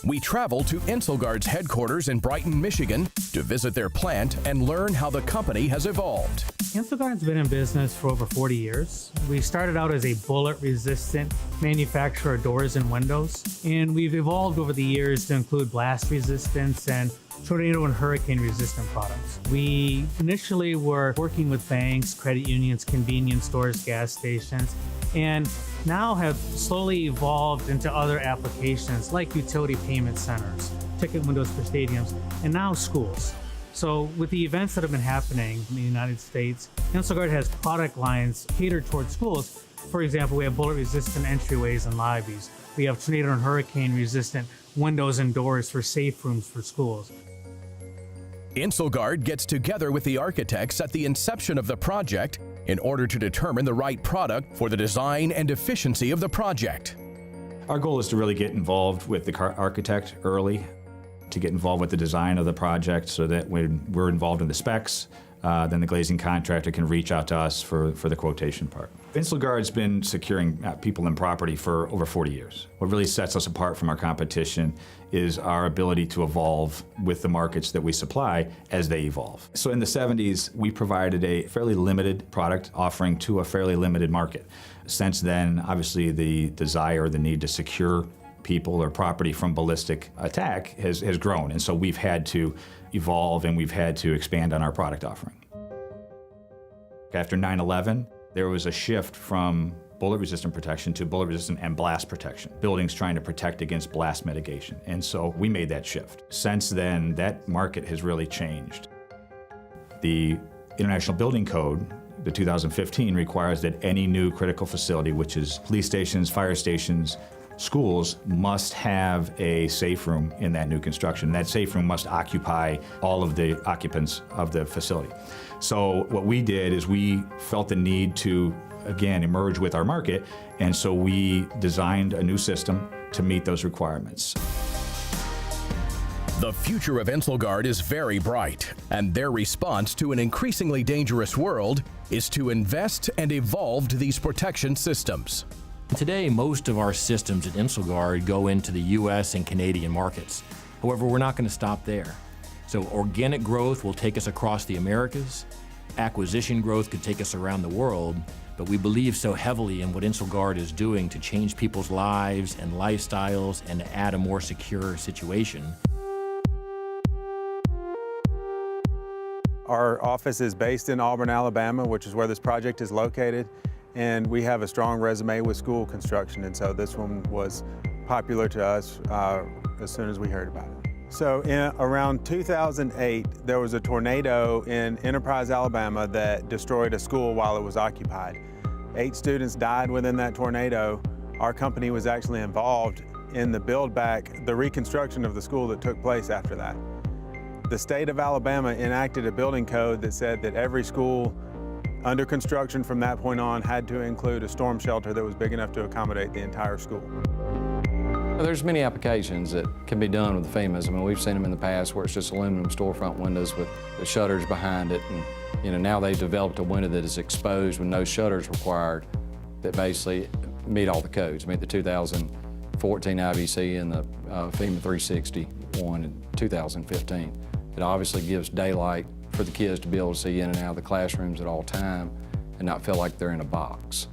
We travel to Insulgard's headquarters in Brighton, Michigan to visit their plant and learn how the company has evolved. Insulgard's been in business for over 40 years. We started out as a bullet-resistant manufacturer of doors and windows, and we've evolved over the years to include blast resistance and tornado and hurricane resistant products. We initially were working with banks, credit unions, convenience stores, gas stations, and now have slowly evolved into other applications like utility payment centers, ticket windows for stadiums, and now schools. So with the events that have been happening in the United States, Insulgard has product lines catered towards schools. For example, we have bullet-resistant entryways and lobbies. We have tornado and hurricane-resistant windows and doors for safe rooms for schools. Insulgard gets together with the architects at the inception of the project in order to determine the right product for the design and efficiency of the project. Our goal is to really get involved with the architect early, to get involved with the design of the project so that when we're involved in the specs, then the glazing contractor can reach out to us for the quotation part. Insulgard's been securing people and property for over 40 years. What really sets us apart from our competition is our ability to evolve with the markets that we supply as they evolve. So in the 70s, we provided a fairly limited product offering to a fairly limited market. Since then, obviously the desire, the need to secure people or property from ballistic attack has grown, and so we've had to evolve and we've had to expand on our product offering. After 9/11, there was a shift from bullet-resistant protection to bullet-resistant and blast protection. Buildings trying to protect against blast mitigation, and so we made that shift. Since then, that market has really changed. The International Building Code, the 2015, requires that any new critical facility, which is police stations, fire stations, schools, must have a safe room in that new construction. That safe room must occupy all of the occupants of the facility. So what we did is we felt the need to, again, emerge with our market, and so we designed a new system to meet those requirements. The future of Insulgard is very bright, and their response to an increasingly dangerous world is to invest and evolve these protection systems. Today, most of our systems at Insulgard go into the U.S. and Canadian markets. However, we're not going to stop there. So organic growth will take us across the Americas. Acquisition growth could take us around the world, but we believe so heavily in what Insulgard is doing to change people's lives and lifestyles and to add a more secure situation. Our office is based in Auburn, Alabama, which is where this project is located. And we have a strong resume with school construction, and so this one was popular to us as soon as we heard about it. So around 2008, there was a tornado in Enterprise, Alabama that destroyed a school while it was occupied. 8 students died within that tornado. Our company was actually involved in the the reconstruction of the school that took place after that. The state of Alabama enacted a building code that said that every school under construction from that point on had to include a storm shelter that was big enough to accommodate the entire school. There's many applications that can be done with the FEMAs. I mean, we've seen them in the past where it's just aluminum storefront windows with the shutters behind it, and now they've developed a window that is exposed with no shutters required that basically meet all the codes, meet the 2014 IVC and the FEMA 361 in 2015. It obviously gives daylight for the kids to be able to see in and out of the classrooms at all time and not feel like they're in a box.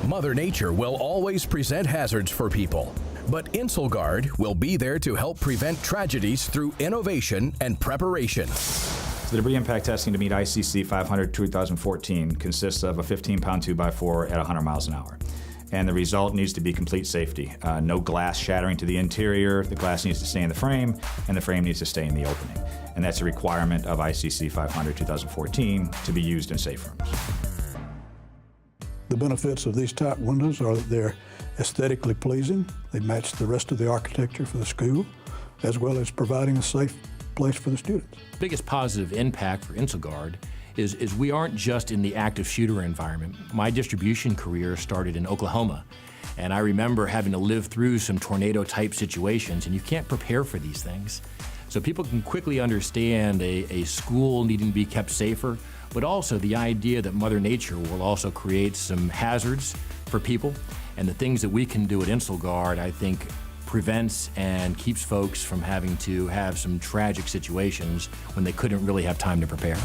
Mother Nature will always present hazards for people, but Insulgard will be there to help prevent tragedies through innovation and preparation. The debris impact testing to meet ICC 500 2014 consists of a 15-pound 2x4 at 100 miles an hour. And the result needs to be complete safety. No glass shattering to the interior, the glass needs to stay in the frame, and the frame needs to stay in the opening. And that's a requirement of ICC 500 2014 to be used in safe rooms. The benefits of these type windows are that they're aesthetically pleasing. They match the rest of the architecture for the school, as well as providing a safe place for the students. The biggest positive impact for Insulgard is we aren't just in the active shooter environment. My distribution career started in Oklahoma, and I remember having to live through some tornado-type situations, and you can't prepare for these things. So people can quickly understand a school needing to be kept safer, but also the idea that Mother Nature will also create some hazards for people, and the things that we can do at Insulgard, I think, prevents and keeps folks from having to have some tragic situations when they couldn't really have time to prepare.